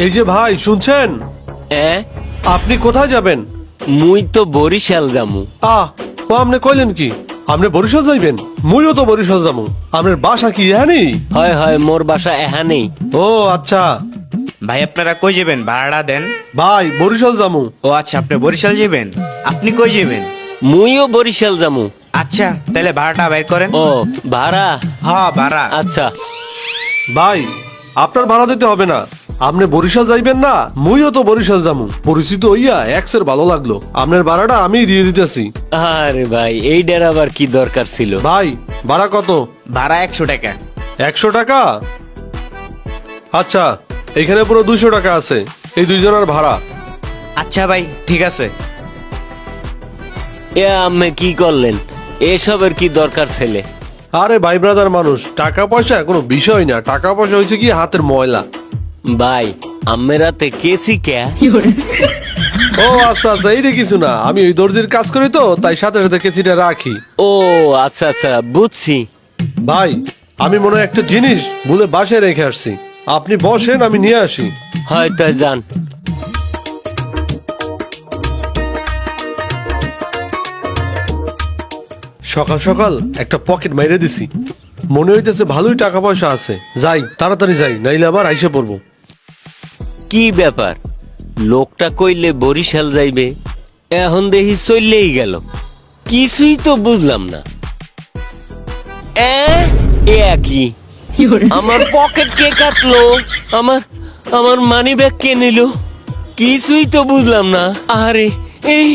এই যে ভাই শুনছেন, আপনি কোথায় যাবেন? মুই তো বরিশাল যামু। ও আপনি কইলেন কি আপনি বরিশাল যাইবেন? মুইও তো বরিশাল যাবো। আপনার বাসা কি এখানে? হয় হয়, মোর বাসা এখানেই। ও আচ্ছা। ভাই আপনারা কই যাবেন? ভাড়া দেন। ভাই বরিশাল যাবো। ও আচ্ছা, আপনি বরিশাল যাবেন। আপনি কই যাবেন? মুইও বরিশাল যামু। আচ্ছা, তাহলে ভাড়াটা বের করেন। ও ভাড়া? হ্যাঁ ভাড়া। আচ্ছা ভাই আপনার ভাড়া দিতে হবে না, আপনি বরিশাল যাইবেন না, মুইও তো বরিশাল যাবো। পরিচিত হইয়া এক্সের ভালো লাগলো, আপনার ভাড়াটা আমি দিয়ে দিতেছি। আরে ভাই, এইটার আবার কি দরকার ছিল? ভাই ভাড়া কত? ভাড়া 100 টাকা। 100 টাকা? আচ্ছা, এখানে পুরো 200 টাকা আছে, এই দুইজনের ভাড়া। আচ্ছা ভাই ঠিক আছে। এ আম্মে কি করলেন? এসবের কি দরকার ছেলে? আরে ভাই ব্রাদার মানুষ, টাকা পয়সা কোনো বিষয় না, টাকা পয়সা হয়েছে কি হাতের ময়লা। ভাই আম্মের রাতে কেসি কে? ও আচ্ছা আচ্ছা, এইটা কিছু না, আমি ওই দর্জির কাজ করি তো তাই সাথে সাথে কেসিটা রাখি। ও আচ্ছা আচ্ছা, বুঝছি। ভাই আমি মনে হয় একটা জিনিস ভুলে বাসায় রেখে আসছি, আপনি বসেন আমি নিয়ে আসি। হয় তাই যান। সকাল সকাল একটা পকেট মাইরে দিছি, মনে হইতেছে ভালোই টাকা পয়সা আছে। যাই তাড়াতাড়ি যাই, নাইলে আবার আইসা পড়বো। কি ব্যাপার, লোকটা কইলে বরিশাল যাইবে, এখন দেখি চললেই গেল। কিছুই তো বুঝলাম না। এ কি, আমার পকেট কে কাটলো? আমার আমার মানি ব্যাগ কে নিল? কিছুই তো বুঝলাম না। আরে এই